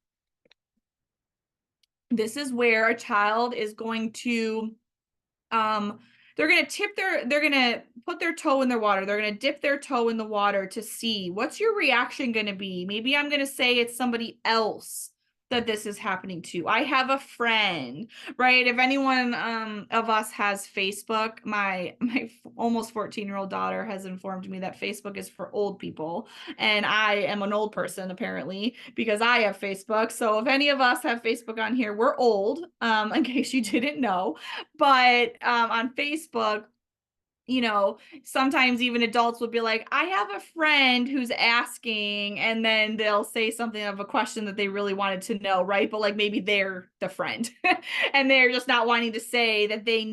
This is where a child is going to they're going to put their toe in the water. They're going to dip their toe in the water to see, what's your reaction going to be? Maybe I'm going to say it's somebody else that this is happening to. I have a friend, right? If anyone of us has Facebook, my almost 14-year-old daughter has informed me that Facebook is for old people, and I am an old person apparently because I have Facebook. So if any of us have Facebook on here, we're old, in case you didn't know. But on Facebook, you know, sometimes even adults would be like, I have a friend who's asking, and then they'll say something of a question that they really wanted to know, right? But like maybe they're the friend and they're just not wanting to say that they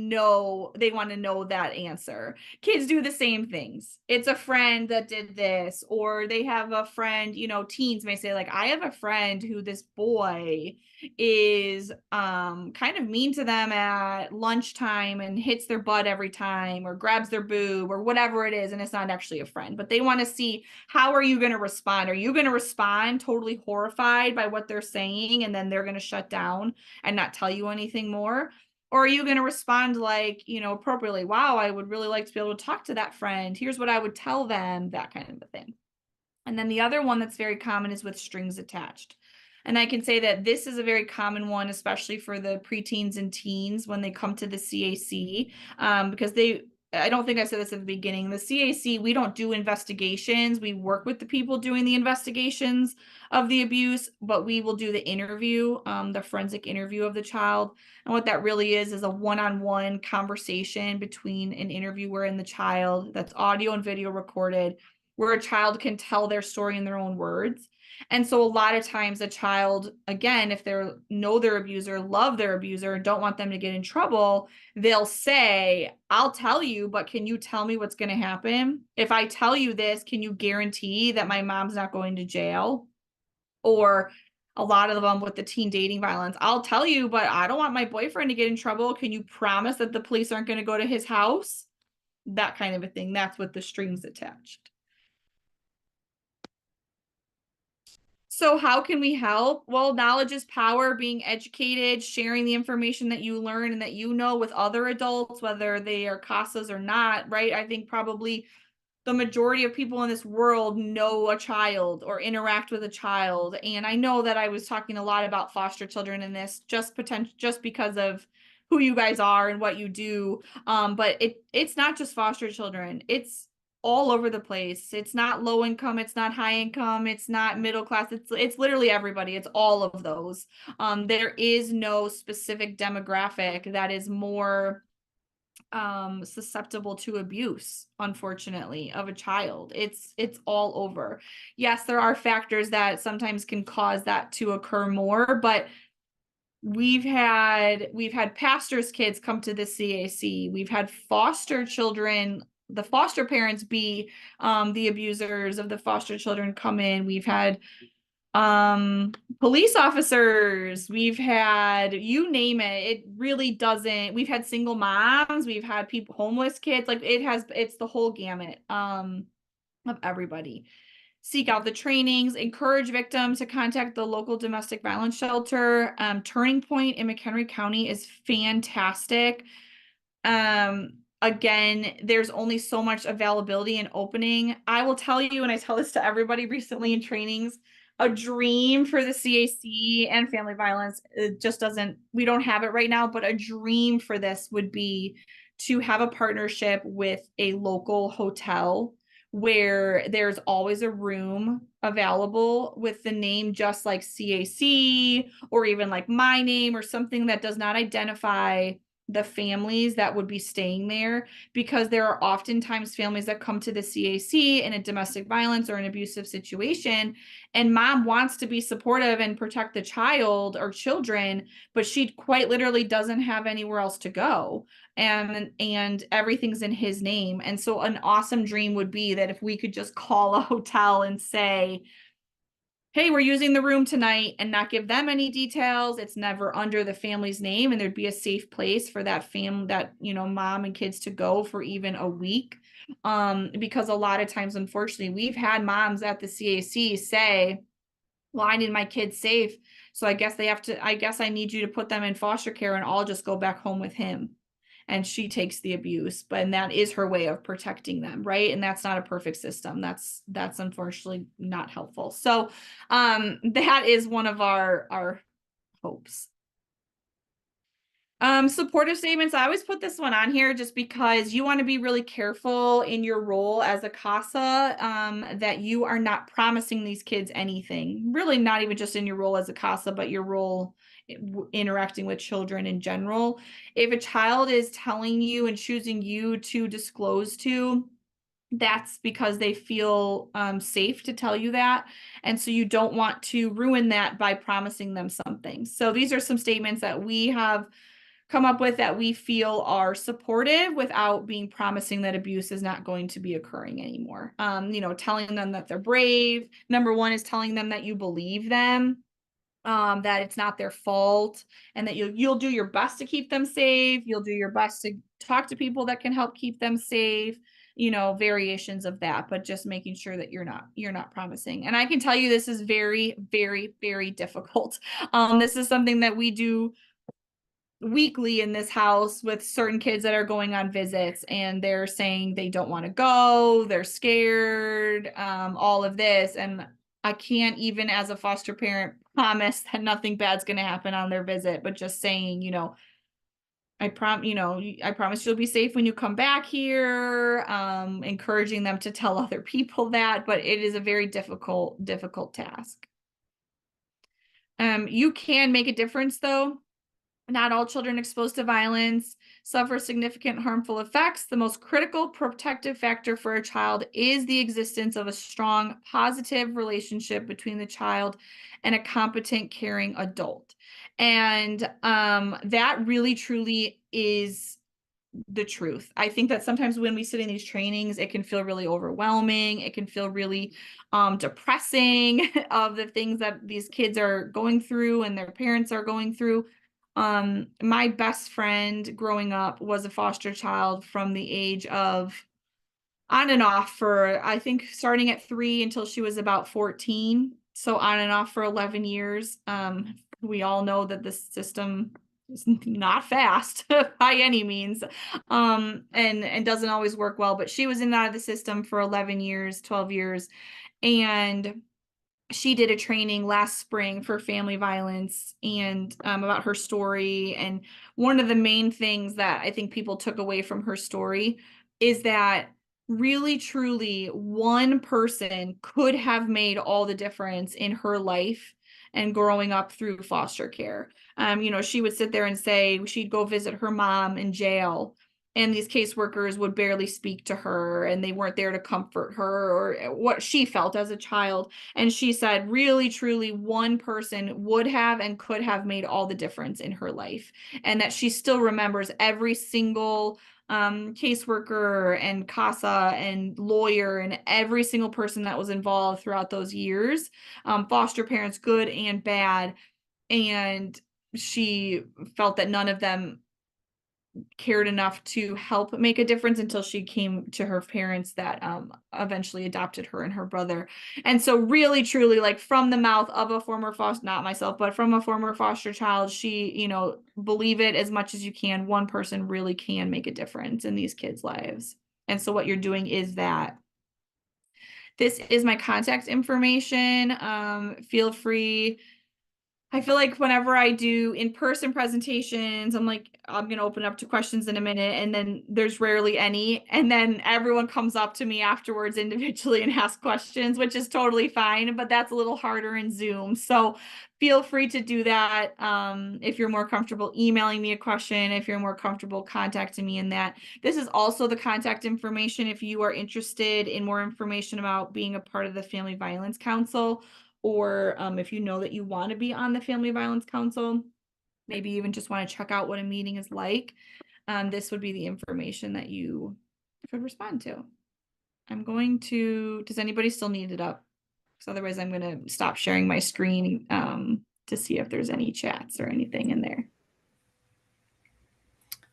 want to know that answer. Kids do the same things. It's a friend that did this, or they have a friend, you know, teens may say like, I have a friend who this boy is kind of mean to them at lunchtime and hits their butt every time, or grabs their boob, or whatever it is, and it's not actually a friend. But they want to see, how are you going to respond? Are you going to respond totally horrified by what they're saying, and then they're going to shut down and not tell you anything more? Or are you going to respond like, you know, appropriately? Wow, I would really like to be able to talk to that friend. Here's what I would tell them, that kind of a thing. And then the other one that's very common is with strings attached. And I can say that this is a very common one, especially for the preteens and teens when they come to the CAC, because I don't think I said this at the beginning, the CAC, we don't do investigations. We work with the people doing the investigations of the abuse, but we will do the interview, the forensic interview of the child. And what that really is a one-on-one conversation between an interviewer and the child that's audio and video recorded, where a child can tell their story in their own words. And so a lot of times a child, again, if they know their abuser, love their abuser, don't want them to get in trouble, they'll say, I'll tell you, but can you tell me what's going to happen? If I tell you this, can you guarantee that my mom's not going to jail? Or a lot of them with the teen dating violence, I'll tell you, but I don't want my boyfriend to get in trouble. Can you promise that the police aren't going to go to his house? That kind of a thing. That's with the strings attached. So how can we help? Well, knowledge is power, being educated, sharing the information that you learn and that you know with other adults, whether they are CASAs or not, right? I think probably the majority of people in this world know a child or interact with a child. And I know that I was talking a lot about foster children in this just because of who you guys are and what you do. But it's not just foster children. It's all over the place. It's not low income, it's not high income, it's not middle class. It's literally everybody. It's all of those. There is no specific demographic that is more susceptible to abuse, unfortunately, of a child. It's all over. Yes, there are factors that sometimes can cause that to occur more, but we've had pastors' kids come to the CAC. We've had foster children, the foster parents be the abusers of the foster children come in. We've had police officers, we've had, you name it. It really doesn't, we've had single moms, we've had people, homeless kids, like it's the whole gamut of everybody. Seek out the trainings, encourage victims to contact the local domestic violence shelter. Turning Point in McHenry County is fantastic. Again, there's only so much availability and opening. I will tell you, and I tell this to everybody recently in trainings, a dream for the CAC and family violence, it just doesn't, we don't have it right now, but a dream for this would be to have a partnership with a local hotel where there's always a room available with the name just like CAC, or even like my name, or something that does not identify the families that would be staying there, because there are oftentimes families that come to the CAC in a domestic violence or an abusive situation, and mom wants to be supportive and protect the child or children, but she quite literally doesn't have anywhere else to go, and everything's in his name. And so an awesome dream would be that if we could just call a hotel and say, hey, we're using the room tonight, and not give them any details. It's never under the family's name, and there'd be a safe place for that family, that, you know, mom and kids to go for even a week. Because a lot of times, unfortunately, we've had moms at the CAC say, well, I need my kids safe, so I guess I need you to put them in foster care and I'll just go back home with him. And she takes the abuse, and that is her way of protecting them, right? And that's not a perfect system. That's unfortunately not helpful. So that is one of our hopes. Supportive statements. I always put this one on here just because you want to be really careful in your role as a CASA, that you are not promising these kids anything. Really, not even just in your role as a CASA, but your role interacting with children in general. If a child is telling you and choosing you to disclose to, that's because they feel safe to tell you that. And so you don't want to ruin that by promising them something. So these are some statements that we have come up with that we feel are supportive without being promising that abuse is not going to be occurring anymore. You know, telling them that they're brave. Number one is telling them that you believe them, that it's not their fault, and that you'll do your best to keep them safe. You'll do your best to talk to people that can help keep them safe, you know, variations of that, but just making sure that you're not promising. And I can tell you, this is very, very, very difficult. This is something that we do weekly in this house with certain kids that are going on visits, and they're saying they don't want to go, they're scared, all of this. And I can't, even as a foster parent, promise that nothing bad's going to happen on their visit, but just saying, you know, I promise you'll be safe when you come back here, encouraging them to tell other people that, but it is a very difficult task. You can make a difference though. Not all children exposed to violence suffer significant harmful effects. The most critical protective factor for a child is the existence of a strong, positive relationship between the child and a competent, caring adult. And that really, truly is the truth. I think that sometimes when we sit in these trainings, it can feel really overwhelming. It can feel really depressing of the things that these kids are going through and their parents are going through. My best friend growing up was a foster child from the age of on and off for, I think, starting at 3 until she was about 14. So on and off for 11 years. We all know that this system is not fast by any means, and doesn't always work well, but she was in and out of the system for 11 years, 12 years. And she did a training last spring for family violence and about her story. And one of the main things that I think people took away from her story is that really, truly, one person could have made all the difference in her life and growing up through foster care. You know, she would sit there and say she'd go visit her mom in jail, and these caseworkers would barely speak to her, and they weren't there to comfort her or what she felt as a child. And she said, really, truly, one person would have and could have made all the difference in her life. And that she still remembers every single caseworker and CASA and lawyer and every single person that was involved throughout those years, foster parents, good and bad. And she felt that none of them cared enough to help make a difference until she came to her parents that eventually adopted her and her brother. And so really, truly, like from the mouth of a former foster, not myself, but from a former foster child, she, you know, believe it as much as you can. One person really can make a difference in these kids' lives. And so what you're doing is that. This is my contact information. Feel free. I feel like whenever I do in-person presentations, I'm like, I'm going to open up to questions in a minute, and then there's rarely any. And then everyone comes up to me afterwards individually and asks questions, which is totally fine, but that's a little harder in Zoom. So feel free to do that. If you're more comfortable emailing me a question, if you're more comfortable contacting me in that. This is also the contact information if you are interested in more information about being a part of the Family Violence Council. Or if you know that you want to be on the Family Violence Council, maybe even just want to check out what a meeting is like, this would be the information that you could respond to. I'm going to, does anybody still need it up? Because otherwise I'm going to stop sharing my screen to see if there's any chats or anything in there.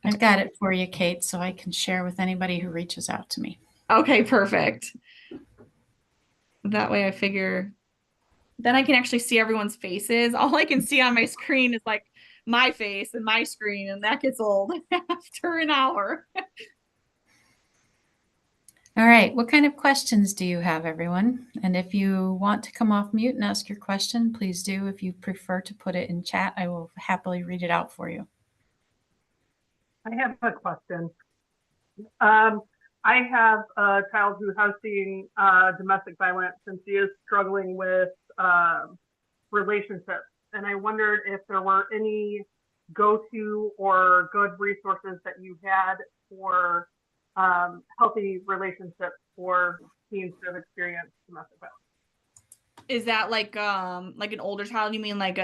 I've got it for you, Kate, so I can share with anybody who reaches out to me. Okay, perfect. That way I figure then I can actually see everyone's faces. All I can see on my screen is like my face and my screen, and that gets old after an hour. All right, what kind of questions do you have, everyone? And if you want to come off mute and ask your question, please do. If you prefer to put it in chat, I will happily read it out for you. I have a question. I have a child who has seen domestic violence, and she is struggling with relationships. And I wondered if there were any go-to or good resources that you had for healthy relationships for teens who have experienced domestic violence. Is that like an older child? You mean like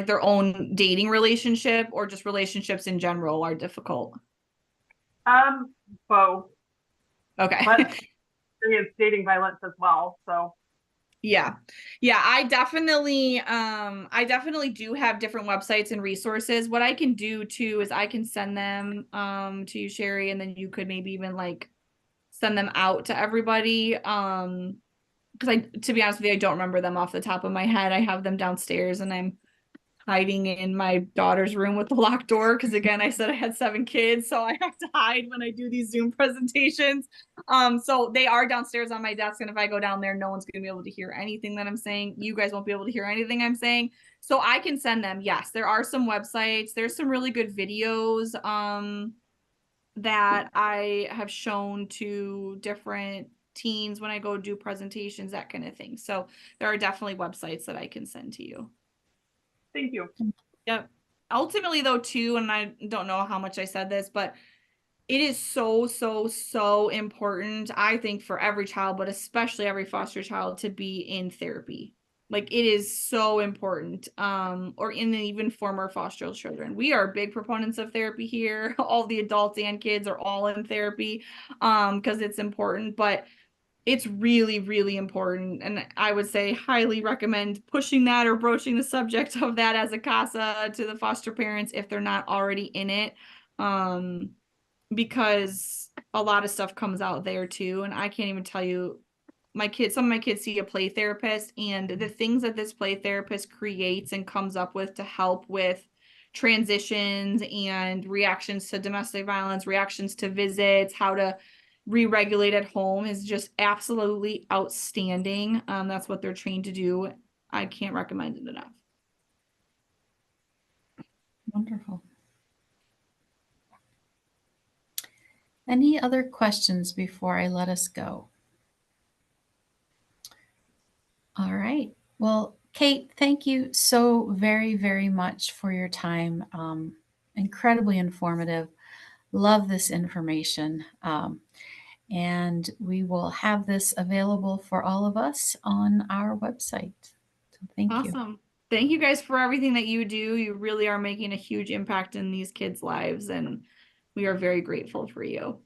their own dating relationship, or just relationships in general are difficult? Both. Okay. But experienced dating violence as well. So yeah, I definitely do have different websites and resources. What I can do too is I can send them to you, Sherry, and then you could maybe even like send them out to everybody. Because to be honest with you, I don't remember them off the top of my head. I have them downstairs, and I'm hiding in my daughter's room with the locked door. Because again, I said I had 7 kids, so I have to hide when I do these Zoom presentations. So they are downstairs on my desk, and if I go down there, no one's going to be able to hear anything that I'm saying. You guys won't be able to hear anything I'm saying. So I can send them. Yes, there are some websites. There's some really good videos that I have shown to different teens when I go do presentations, that kind of thing. So there are definitely websites that I can send to you. thank you. Yep. Ultimately though too, and I don't know how much I said this, but it is so important, I think, for every child, but especially every foster child, to be in therapy. Like it is so important. Or in even former foster children. We are big proponents of therapy here. All the adults and kids are all in therapy because it's important, but it's really important. And I would say highly recommend pushing that or broaching the subject of that as a CASA to the foster parents if they're not already in it. Because a lot of stuff comes out there too. And I can't even tell you, some of my kids see a play therapist, and the things that this play therapist creates and comes up with to help with transitions and reactions to domestic violence, reactions to visits, how to re-regulate at home is just absolutely outstanding. That's what they're trained to do. I can't recommend it enough. Wonderful. Any other questions before I let us go? All right. Well, Kate, thank you so very, very much for your time. Incredibly informative. Love this information. And we will have this available for all of us on our website. So thank you. Awesome. Thank you guys for everything that you do. You really are making a huge impact in these kids' lives, and we are very grateful for you.